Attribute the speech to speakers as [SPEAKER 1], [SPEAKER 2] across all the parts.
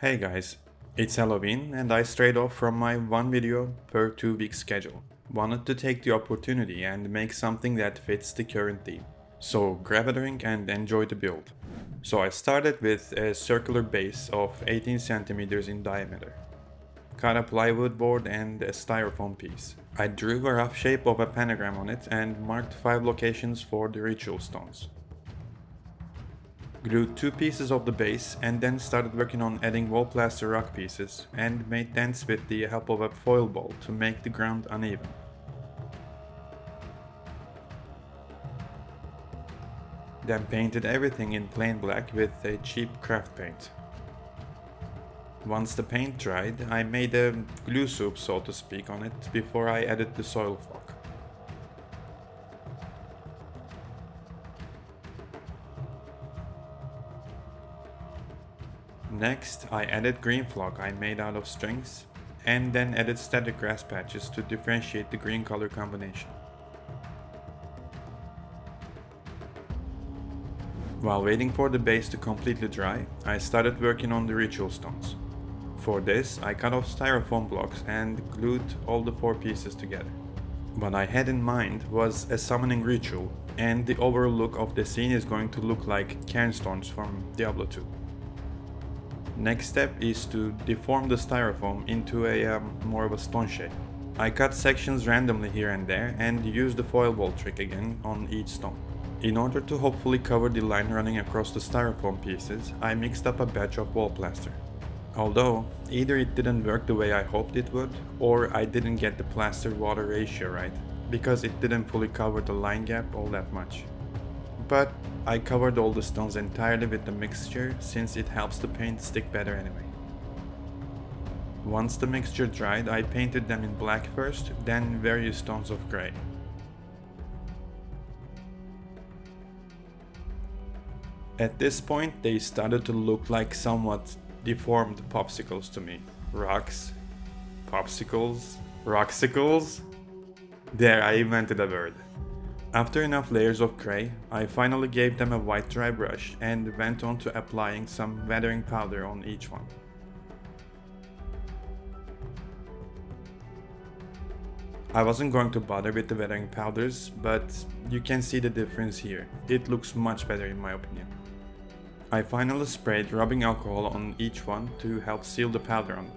[SPEAKER 1] Hey guys, it's Halloween and I strayed off from my one video per 2 week schedule. Wanted to take the opportunity and make something that fits the current theme. So grab a drink and enjoy the build. So I started with a circular base of 18 centimeters in diameter. Cut a plywood board and a styrofoam piece. I drew a rough shape of a pentagram on it and marked 5 locations for the ritual stones. Glued 2 pieces of the base and then started working on adding wall plaster rock pieces and made dents with the help of a foil ball to make the ground uneven. Then painted everything in plain black with a cheap craft paint. Once the paint dried, I made a glue soup, so to speak, on it before I added the soil flock. Next, I added green flock I made out of strings, and then added static grass patches to differentiate the green color combination. While waiting for the base to completely dry, I started working on the ritual stones. For this, I cut off styrofoam blocks and glued all the 4 pieces together. What I had in mind was a summoning ritual, and the overall look of the scene is going to look like Cairn Stones from Diablo 2. Next step is to deform the styrofoam into a more of a stone shape. I cut sections randomly here and there and used the foil ball trick again on each stone. In order to hopefully cover the line running across the styrofoam pieces, I mixed up a batch of wall plaster. Although, either it didn't work the way I hoped it would, or I didn't get the plaster-water ratio right, because it didn't fully cover the line gap all that much. But I covered all the stones entirely with the mixture since it helps the paint stick better anyway. Once the mixture dried, I painted them in black first, then various tones of grey. At this point they started to look like somewhat deformed popsicles to me. Rocks, popsicles, roxicles? There, I invented a word. After enough layers of grey, I finally gave them a white dry brush and went on to applying some weathering powder on each one. I wasn't going to bother with the weathering powders, but you can see the difference here. It looks much better in my opinion. I finally sprayed rubbing alcohol on each one to help seal the powder on.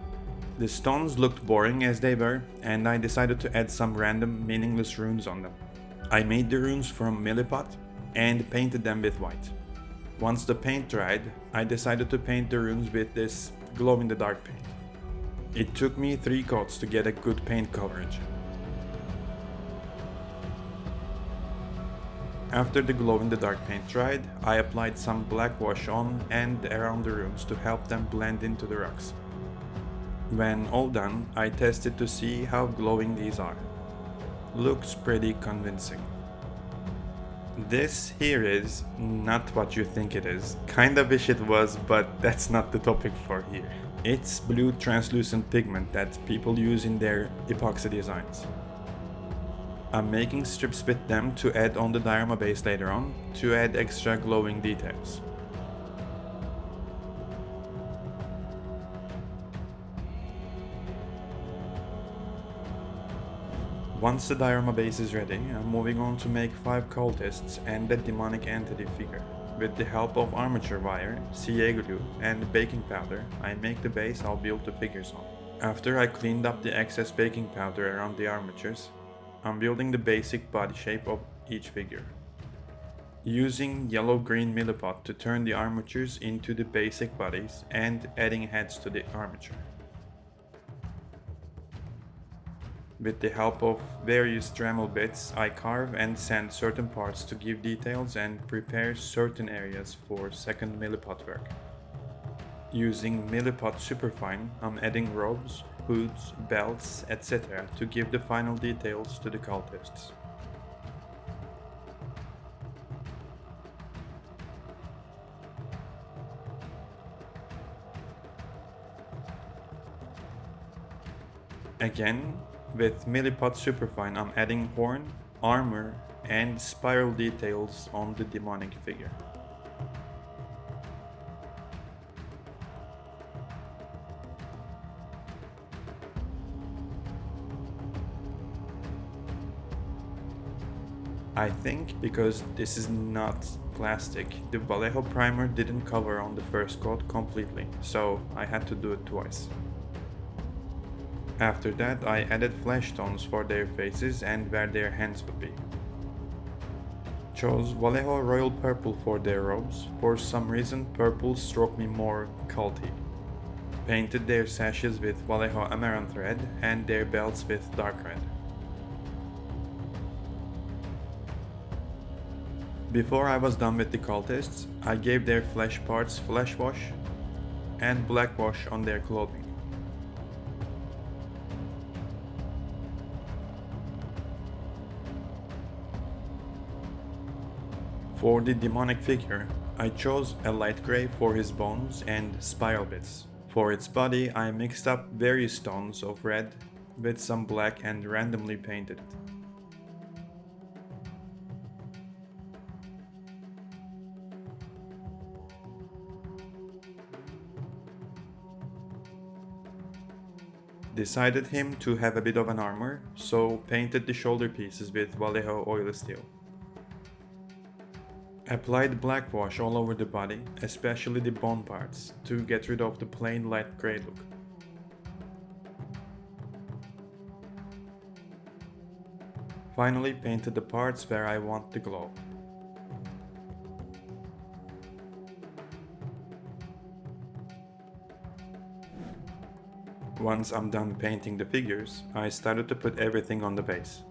[SPEAKER 1] The stones looked boring as they were, and I decided to add some random meaningless runes on them. I made the runes from milliput and painted them with white. Once the paint dried, I decided to paint the runes with this glow-in-the-dark paint. It took me 3 coats to get a good paint coverage. After the glow-in-the-dark paint dried, I applied some black wash on and around the runes to help them blend into the rocks. When all done, I tested to see how glowing these are. Looks pretty convincing. This here is not what you think it is. Kinda wish it was, but that's not the topic for here. It's blue translucent pigment that people use in their epoxy designs. I'm making strips with them to add on the diorama base later on, to add extra glowing details. Once the diorama base is ready, I'm moving on to make 5 cultists and the demonic entity figure. With the help of armature wire, CA glue and baking powder, I make the base I'll build the figures on. After I cleaned up the excess baking powder around the armatures, I'm building the basic body shape of each figure. Using yellow-green milliput to turn the armatures into the basic bodies and adding heads to the armature. With the help of various Dremel bits, I carve and sand certain parts to give details and prepare certain areas for second milliput work. Using milliput superfine, I'm adding robes, hoods, belts, etc. to give the final details to the cultists. Again, with milliput superfine, I'm adding horn, armor, and spiral details on the demonic figure. I think because this is not plastic, the Vallejo primer didn't cover on the first coat completely, so I had to do it twice. After that, I added flesh tones for their faces and where their hands would be. Chose Vallejo Royal Purple for their robes. For some reason, purple struck me more culty. Painted their sashes with Vallejo Amaranth Red and their belts with dark red. Before I was done with the cultists, I gave their flesh parts flesh wash and black wash on their clothing. For the demonic figure, I chose a light grey for his bones and spiral bits. For its body, I mixed up various tones of red with some black and randomly painted it. Decided him to have a bit of an armor, so painted the shoulder pieces with Vallejo oil steel. Applied black wash all over the body, especially the bone parts, to get rid of the plain light grey look. Finally painted the parts where I want the glow. Once I'm done painting the figures, I started to put everything on the base.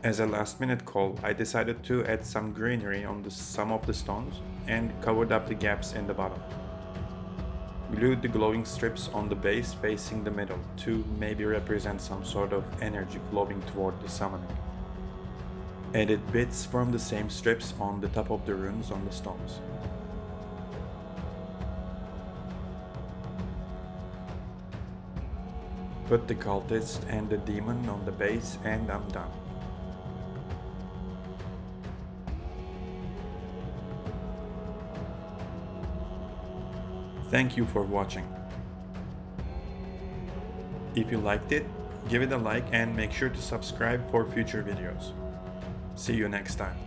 [SPEAKER 1] As a last minute call, I decided to add some greenery on some of the stones and covered up the gaps in the bottom. Glued the glowing strips on the base facing the middle to maybe represent some sort of energy flowing toward the summoning. Added bits from the same strips on the top of the runes on the stones. Put the cultist and the demon on the base and I'm done. Thank you for watching. If you liked it, give it a like and make sure to subscribe for future videos. See you next time.